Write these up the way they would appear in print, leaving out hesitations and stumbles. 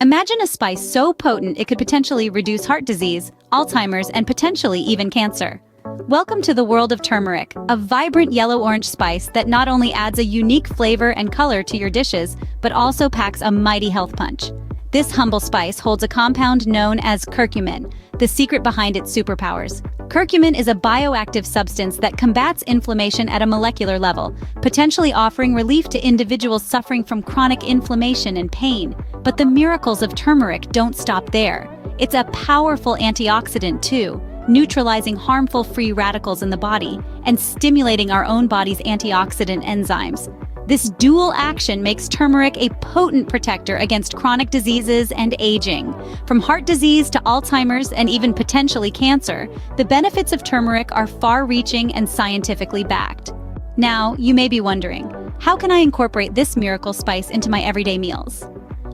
Imagine a spice so potent it could potentially reduce heart disease, Alzheimer's, and potentially even cancer. Welcome to the world of turmeric, a vibrant yellow-orange spice that not only adds a unique flavor and color to your dishes, but also packs a mighty health punch. This humble spice holds a compound known as curcumin, the secret behind its superpowers. Curcumin is a bioactive substance that combats inflammation at a molecular level, potentially offering relief to individuals suffering from chronic inflammation and pain. But the miracles of turmeric don't stop there. It's a powerful antioxidant too, neutralizing harmful free radicals in the body and stimulating our own body's antioxidant enzymes. This dual action makes turmeric a potent protector against chronic diseases and aging. From heart disease to Alzheimer's and even potentially cancer, the benefits of turmeric are far-reaching and scientifically backed. Now, you may be wondering, how can I incorporate this miracle spice into my everyday meals?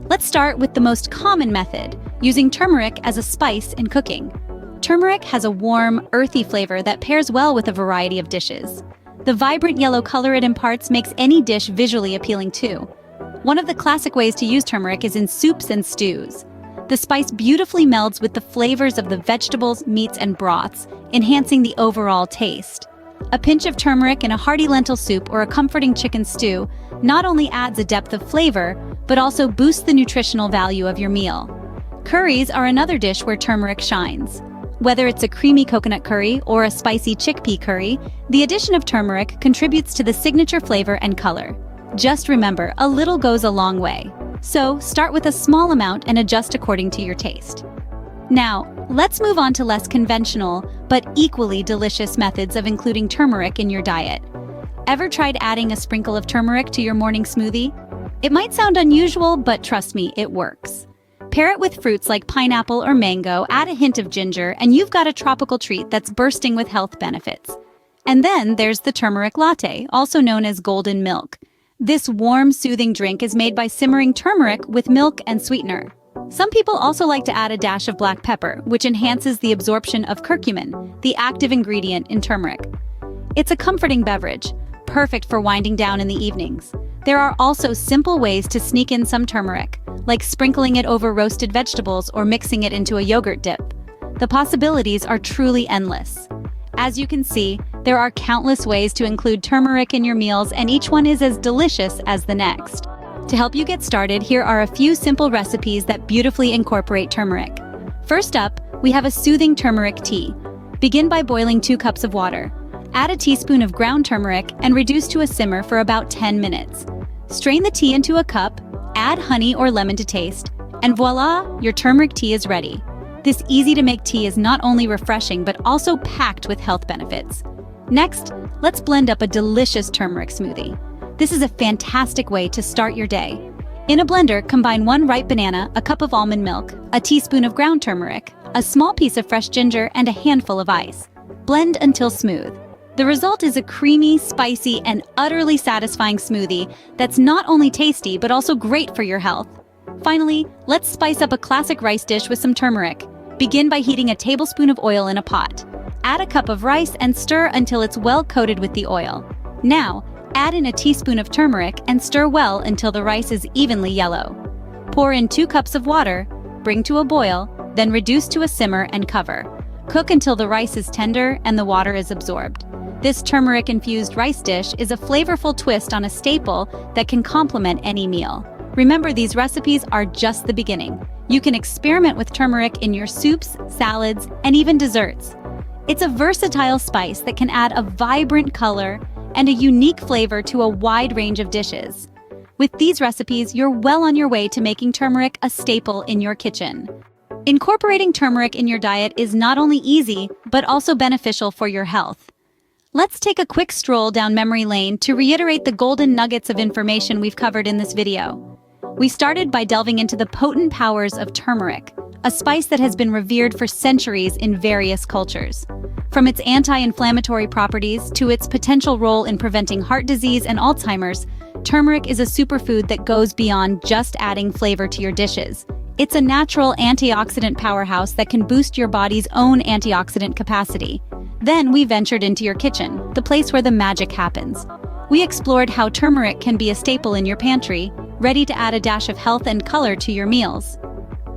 Let's start with the most common method, using turmeric as a spice in cooking. Turmeric has a warm, earthy flavor that pairs well with a variety of dishes. The vibrant yellow color it imparts makes any dish visually appealing too. One of the classic ways to use turmeric is in soups and stews. The spice beautifully melds with the flavors of the vegetables, meats, and broths, enhancing the overall taste. A pinch of turmeric in a hearty lentil soup or a comforting chicken stew not only adds a depth of flavor, but also boosts the nutritional value of your meal. Curries are another dish where turmeric shines. Whether it's a creamy coconut curry or a spicy chickpea curry, the addition of turmeric contributes to the signature flavor and color. Just remember, a little goes a long way. So, start with a small amount and adjust according to your taste. Now, let's move on to less conventional, but equally delicious methods of including turmeric in your diet. Ever tried adding a sprinkle of turmeric to your morning smoothie? It might sound unusual, but trust me, it works. Pair it with fruits like pineapple or mango, add a hint of ginger, and you've got a tropical treat that's bursting with health benefits. And then there's the turmeric latte, also known as golden milk. This warm, soothing drink is made by simmering turmeric with milk and sweetener. Some people also like to add a dash of black pepper, which enhances the absorption of curcumin, the active ingredient in turmeric. It's a comforting beverage, perfect for winding down in the evenings. There are also simple ways to sneak in some turmeric, like sprinkling it over roasted vegetables or mixing it into a yogurt dip. The possibilities are truly endless. As you can see, there are countless ways to include turmeric in your meals, and each one is as delicious as the next. To help you get started, here are a few simple recipes that beautifully incorporate turmeric. First up, we have a soothing turmeric tea. Begin by boiling 2 cups of water. Add a teaspoon of ground turmeric and reduce to a simmer for about 10 minutes. Strain the tea into a cup, add honey or lemon to taste, and voila, your turmeric tea is ready. This easy-to-make tea is not only refreshing but also packed with health benefits. Next, let's blend up a delicious turmeric smoothie. This is a fantastic way to start your day. In a blender, combine 1 ripe banana, a cup of almond milk, a teaspoon of ground turmeric, a small piece of fresh ginger, and a handful of ice. Blend until smooth. The result is a creamy, spicy, and utterly satisfying smoothie that's not only tasty but also great for your health. Finally, let's spice up a classic rice dish with some turmeric. Begin by heating a tablespoon of oil in a pot. Add a cup of rice and stir until it's well coated with the oil. Now, add in a teaspoon of turmeric and stir well until the rice is evenly yellow. Pour in 2 cups of water, bring to a boil, then reduce to a simmer and cover. Cook until the rice is tender and the water is absorbed. This turmeric-infused rice dish is a flavorful twist on a staple that can complement any meal. Remember, these recipes are just the beginning. You can experiment with turmeric in your soups, salads, and even desserts. It's a versatile spice that can add a vibrant color and a unique flavor to a wide range of dishes. With these recipes, you're well on your way to making turmeric a staple in your kitchen. Incorporating turmeric in your diet is not only easy, but also beneficial for your health. Let's take a quick stroll down memory lane to reiterate the golden nuggets of information we've covered in this video. We started by delving into the potent powers of turmeric, a spice that has been revered for centuries in various cultures. From its anti-inflammatory properties to its potential role in preventing heart disease and Alzheimer's, turmeric is a superfood that goes beyond just adding flavor to your dishes. It's a natural antioxidant powerhouse that can boost your body's own antioxidant capacity. Then we ventured into your kitchen, the place where the magic happens. We explored how turmeric can be a staple in your pantry, ready to add a dash of health and color to your meals.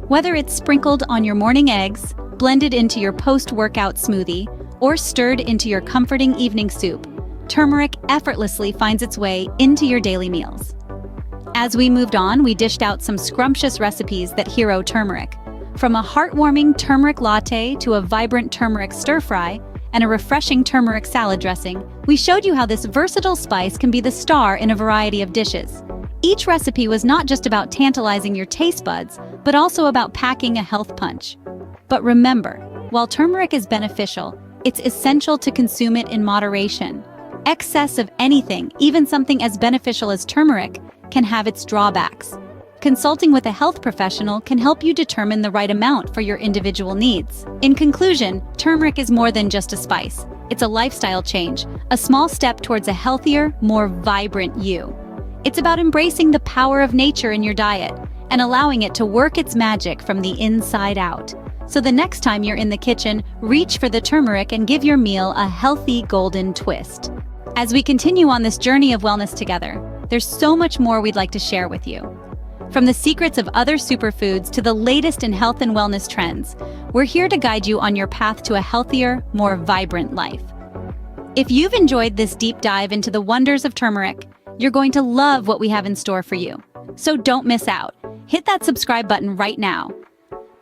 Whether it's sprinkled on your morning eggs, blended into your post-workout smoothie, or stirred into your comforting evening soup, turmeric effortlessly finds its way into your daily meals. As we moved on, we dished out some scrumptious recipes that hero turmeric. From a heartwarming turmeric latte to a vibrant turmeric stir-fry and a refreshing turmeric salad dressing, we showed you how this versatile spice can be the star in a variety of dishes. Each recipe was not just about tantalizing your taste buds, but also about packing a health punch. But remember, while turmeric is beneficial, it's essential to consume it in moderation. Excess of anything, even something as beneficial as turmeric, can have its drawbacks. Consulting with a health professional can help you determine the right amount for your individual needs. In conclusion, turmeric is more than just a spice. It's a lifestyle change, a small step towards a healthier, more vibrant you. It's about embracing the power of nature in your diet and allowing it to work its magic from the inside out. So the next time you're in the kitchen, reach for the turmeric and give your meal a healthy golden twist. As we continue on this journey of wellness together, there's so much more we'd like to share with you. From the secrets of other superfoods to the latest in health and wellness trends, we're here to guide you on your path to a healthier, more vibrant life. If you've enjoyed this deep dive into the wonders of turmeric, you're going to love what we have in store for you. So don't miss out. Hit that subscribe button right now.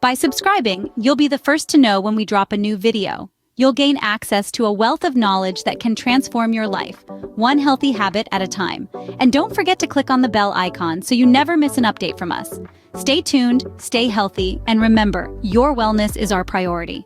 By subscribing, you'll be the first to know when we drop a new video. You'll gain access to a wealth of knowledge that can transform your life, one healthy habit at a time. And don't forget to click on the bell icon so you never miss an update from us. Stay tuned, stay healthy, and remember, your wellness is our priority.